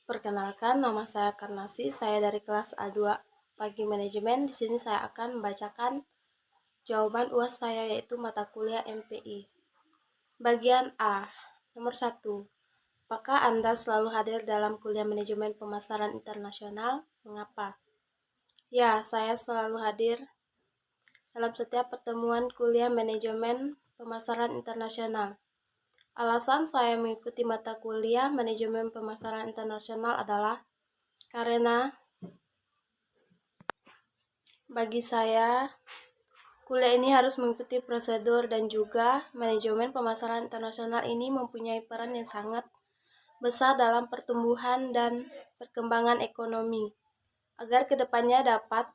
Perkenalkan, nama saya Karnasi. Saya dari kelas A2 Pagi Manajemen. Di sini saya akan membacakan jawaban UAS saya, yaitu mata kuliah MPI. Bagian A. Nomor 1. Apakah Anda selalu hadir dalam kuliah manajemen pemasaran internasional? Mengapa? Ya, saya selalu hadir dalam setiap pertemuan kuliah manajemen pemasaran internasional. Alasan saya mengikuti mata kuliah manajemen pemasaran internasional adalah karena bagi saya, kuliah ini harus mengikuti prosedur dan juga manajemen pemasaran internasional ini mempunyai peran yang sangat besar dalam pertumbuhan dan perkembangan ekonomi, agar kedepannya dapat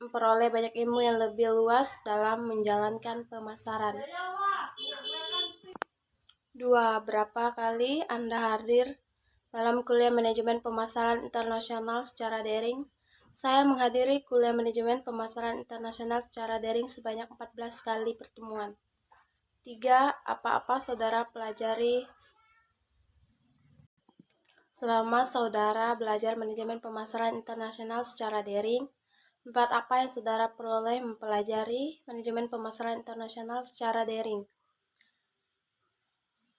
memperoleh banyak ilmu yang lebih luas dalam menjalankan pemasaran. 2. Berapa kali Anda hadir dalam kuliah manajemen pemasaran internasional secara daring? Saya menghadiri kuliah manajemen pemasaran internasional secara daring sebanyak 14 kali pertemuan. 3. Apa-apa saudara pelajari selama saudara belajar manajemen pemasaran internasional secara daring? 4. Apa yang saudara peroleh mempelajari manajemen pemasaran internasional secara daring?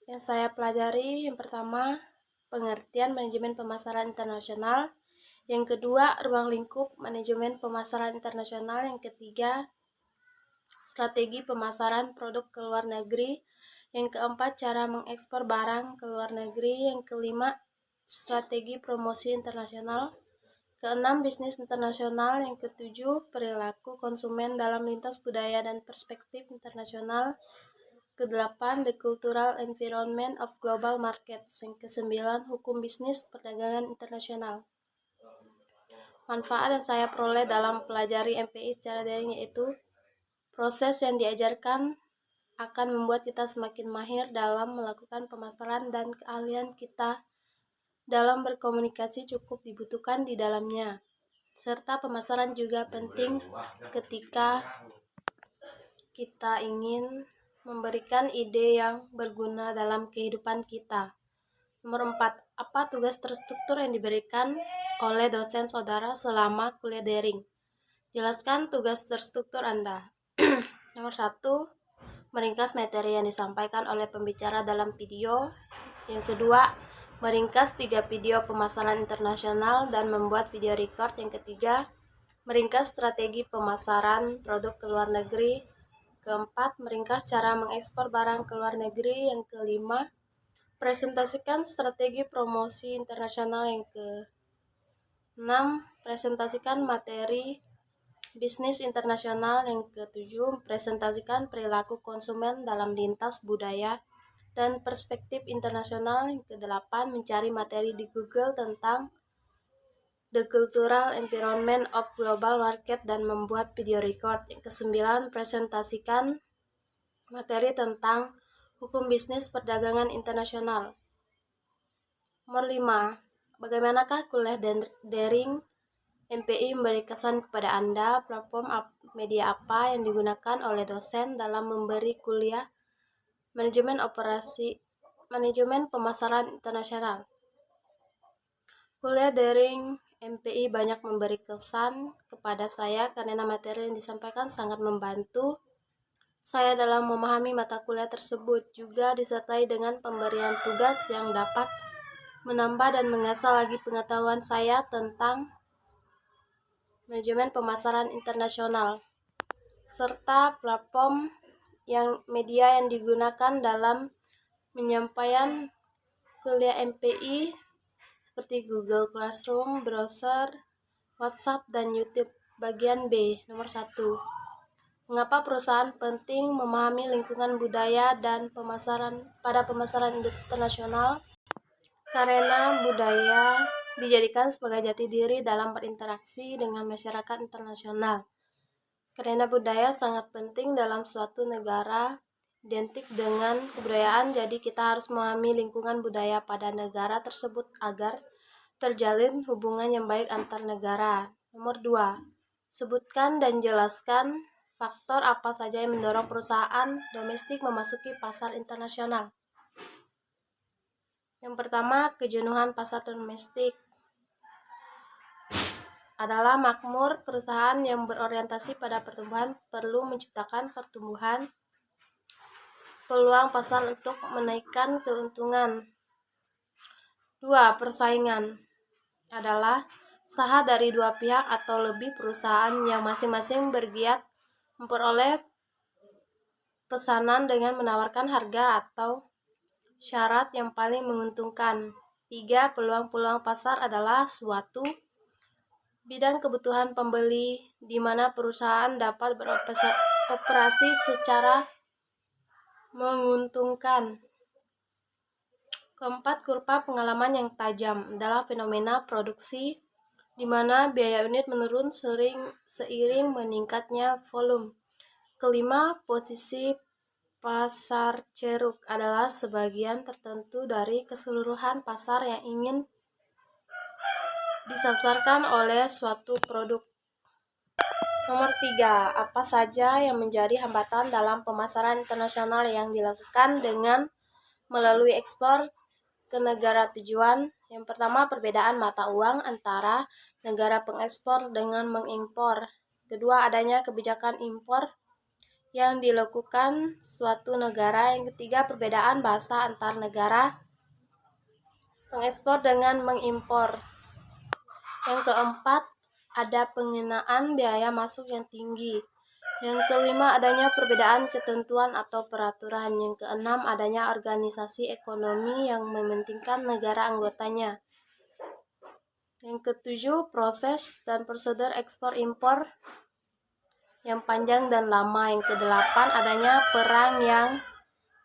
Yang saya pelajari, yang pertama, pengertian manajemen pemasaran internasional. Yang kedua, ruang lingkup manajemen pemasaran internasional. Yang ketiga, strategi pemasaran produk ke luar negeri. Yang keempat, cara mengekspor barang ke luar negeri. Yang kelima, strategi promosi internasional. Keenam, bisnis internasional. Yang ketujuh, perilaku konsumen dalam lintas budaya dan perspektif internasional. Kedelapan, the cultural environment of global markets. Yang kesembilan, hukum bisnis perdagangan internasional. Manfaat yang saya peroleh dalam pelajari MPI secara daring yaitu proses yang diajarkan akan membuat kita semakin mahir dalam melakukan pemasaran dan keahlian kita dalam berkomunikasi cukup dibutuhkan di dalamnya. Serta pemasaran juga penting ketika kita ingin memberikan ide yang berguna dalam kehidupan kita. Nomor 4. Apa tugas terstruktur yang diberikan oleh dosen saudara selama kuliah daring? Jelaskan tugas terstruktur Anda. Nomor 1. Meringkas materi yang disampaikan oleh pembicara dalam video. Yang kedua, meringkas 3 video pemasaran internasional dan membuat video record. Yang ketiga, meringkas strategi pemasaran produk ke luar negeri. Keempat, meringkas cara mengekspor barang ke luar negeri. Yang kelima, presentasikan strategi promosi internasional. Yang ke-6, presentasikan materi bisnis internasional. Yang ke-7, presentasikan perilaku konsumen dalam lintas budaya dan perspektif internasional. Yang ke-8, mencari materi di Google tentang the cultural environment of global market dan membuat video record. Yang ke-9, presentasikan materi tentang hukum bisnis perdagangan internasional. Nomor 5. Bagaimanakah kuliah daring MPI memberi kesan kepada Anda? Platform media apa yang digunakan oleh dosen dalam memberi kuliah manajemen pemasaran internasional? Kuliah daring MPI banyak memberi kesan kepada saya karena materi yang disampaikan sangat membantu saya dalam memahami mata kuliah tersebut, juga disertai dengan pemberian tugas yang dapat menambah dan mengasah lagi pengetahuan saya tentang manajemen pemasaran internasional, serta platform media yang digunakan dalam menyampaikan kuliah MPI seperti Google Classroom, browser, WhatsApp, dan YouTube. Bagian B, nomor 1. Mengapa perusahaan penting memahami lingkungan budaya dan pemasaran internasional? Karena budaya dijadikan sebagai jati diri dalam berinteraksi dengan masyarakat internasional. Karena budaya sangat penting dalam suatu negara, identik dengan kebudayaan, jadi kita harus memahami lingkungan budaya pada negara tersebut agar terjalin hubungan yang baik antar negara. Nomor 2. Sebutkan dan jelaskan faktor apa saja yang mendorong perusahaan domestik memasuki pasar internasional. Yang pertama, kejenuhan pasar domestik adalah makmur. Perusahaan yang berorientasi pada pertumbuhan perlu menciptakan pertumbuhan peluang pasar untuk menaikkan keuntungan. 2. Persaingan adalah usaha dari dua pihak atau lebih perusahaan yang masing-masing bergiat memperoleh pesanan dengan menawarkan harga atau syarat yang paling menguntungkan. 3. Peluang-peluang pasar adalah suatu bidang kebutuhan pembeli di mana perusahaan dapat beroperasi secara menguntungkan. Keempat, kurva pengalaman yang tajam adalah fenomena produksi di mana biaya unit menurun seiring meningkatnya volume. Kelima, posisi pasar ceruk adalah sebagian tertentu dari keseluruhan pasar yang ingin disasarkan oleh suatu produk. Nomor 3, apa saja yang menjadi hambatan dalam pemasaran internasional yang dilakukan dengan melalui ekspor ke negara tujuan? Yang pertama, perbedaan mata uang antara negara pengekspor dengan mengimpor. Kedua, adanya kebijakan impor yang dilakukan suatu negara. Yang ketiga, perbedaan bahasa antar negara pengekspor dengan mengimpor. Yang keempat, ada pengenaan biaya masuk yang tinggi. Yang kelima, adanya perbedaan ketentuan atau peraturan. Yang keenam, adanya organisasi ekonomi yang mementingkan negara anggotanya. Yang ketujuh, proses dan prosedur ekspor-impor yang panjang dan lama. Yang kedelapan, adanya perang yang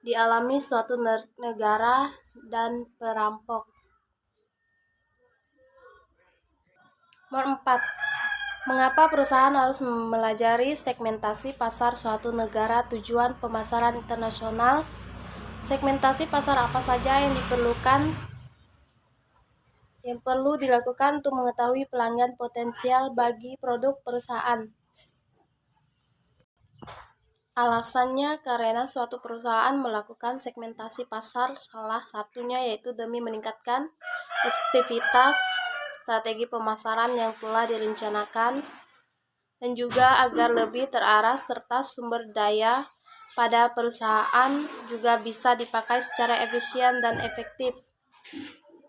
dialami suatu negara dan perampok. Nomor 4. Mengapa perusahaan harus mempelajari segmentasi pasar suatu negara tujuan pemasaran internasional? Segmentasi pasar apa saja yang perlu dilakukan untuk mengetahui pelanggan potensial bagi produk perusahaan? Alasannya karena suatu perusahaan melakukan segmentasi pasar salah satunya yaitu demi meningkatkan efektivitas strategi pemasaran yang telah direncanakan dan juga agar lebih terarah serta sumber daya pada perusahaan juga bisa dipakai secara efisien dan efektif.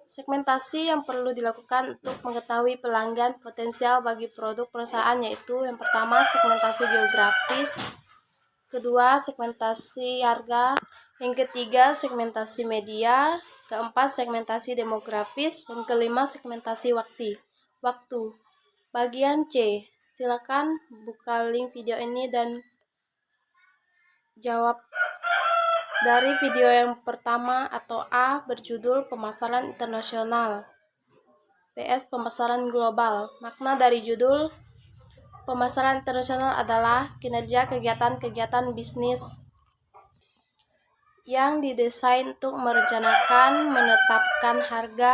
Segmentasi yang perlu dilakukan untuk mengetahui pelanggan potensial bagi produk perusahaan yaitu yang pertama, segmentasi geografis, kedua, segmentasi harga, yang ketiga, segmentasi media, keempat, segmentasi demografis, yang kelima, segmentasi waktu. Bagian C, silakan buka link video ini dan jawab dari video yang pertama atau A berjudul Pemasaran Internasional vs Pemasaran Global. Makna dari judul pemasaran internasional adalah kinerja kegiatan-kegiatan bisnis yang didesain untuk merencanakan, menetapkan harga,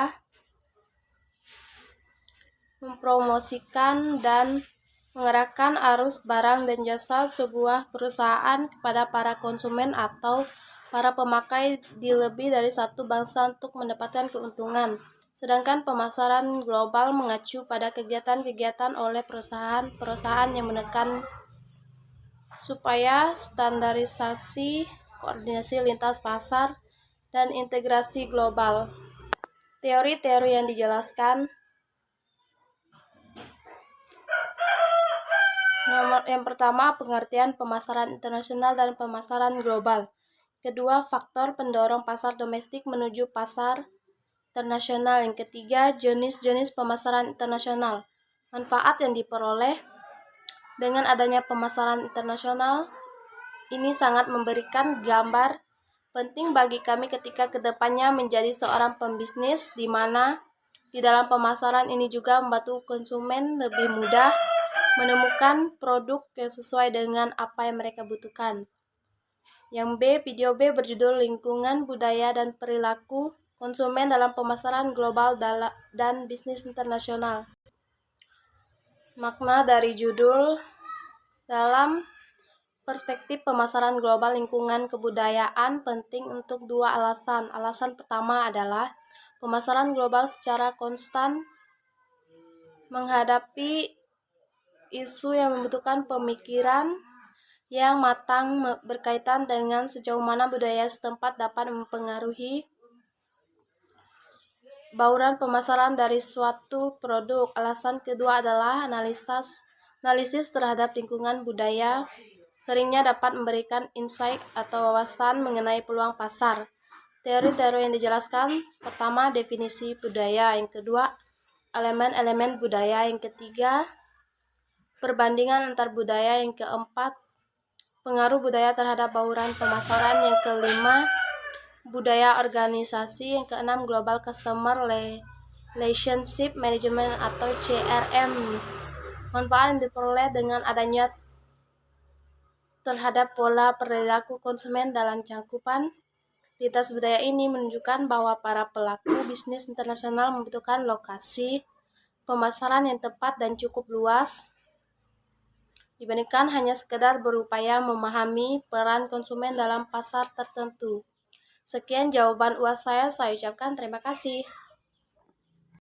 mempromosikan, dan mengerahkan arus barang dan jasa sebuah perusahaan kepada para konsumen atau para pemakai di lebih dari satu bangsa untuk mendapatkan keuntungan. Sedangkan pemasaran global mengacu pada kegiatan-kegiatan oleh perusahaan-perusahaan yang menekan supaya standarisasi, koordinasi lintas pasar, dan integrasi global. Teori-teori yang dijelaskan. Yang pertama, pengertian pemasaran internasional dan pemasaran global. Kedua, faktor pendorong pasar domestik menuju pasar internasional. Yang ketiga, jenis-jenis pemasaran internasional. Manfaat yang diperoleh dengan adanya pemasaran internasional ini sangat memberikan gambar penting bagi kami ketika kedepannya menjadi seorang pembisnis, di mana di dalam pemasaran ini juga membantu konsumen lebih mudah menemukan produk yang sesuai dengan apa yang mereka butuhkan. Yang B, video B berjudul Lingkungan, Budaya, dan Perilaku Konsumen dalam Pemasaran Global dan Bisnis Internasional. Makna dari judul, dalam perspektif pemasaran global, lingkungan kebudayaan penting untuk dua alasan. Alasan pertama adalah Pemasaran global secara konstan menghadapi isu yang membutuhkan pemikiran yang matang berkaitan dengan sejauh mana budaya setempat dapat mempengaruhi bauran pemasaran dari suatu produk. Alasan kedua adalah analisis terhadap lingkungan budaya seringnya dapat memberikan insight atau wawasan mengenai peluang pasar. Teori-teori yang dijelaskan: pertama, definisi budaya; yang kedua, elemen-elemen budaya; yang ketiga, perbandingan antar budaya; yang keempat, pengaruh budaya terhadap bauran pemasaran; yang kelima, budaya organisasi; yang keenam, Global Customer Relationship Management atau CRM. Manfaat yang diperoleh dengan adanya terhadap pola perilaku konsumen dalam cakupan lintas budaya ini menunjukkan bahwa para pelaku bisnis internasional membutuhkan lokasi pemasaran yang tepat dan cukup luas dibandingkan hanya sekedar berupaya memahami peran konsumen dalam pasar tertentu. Sekian jawaban UAS saya ucapkan terima kasih.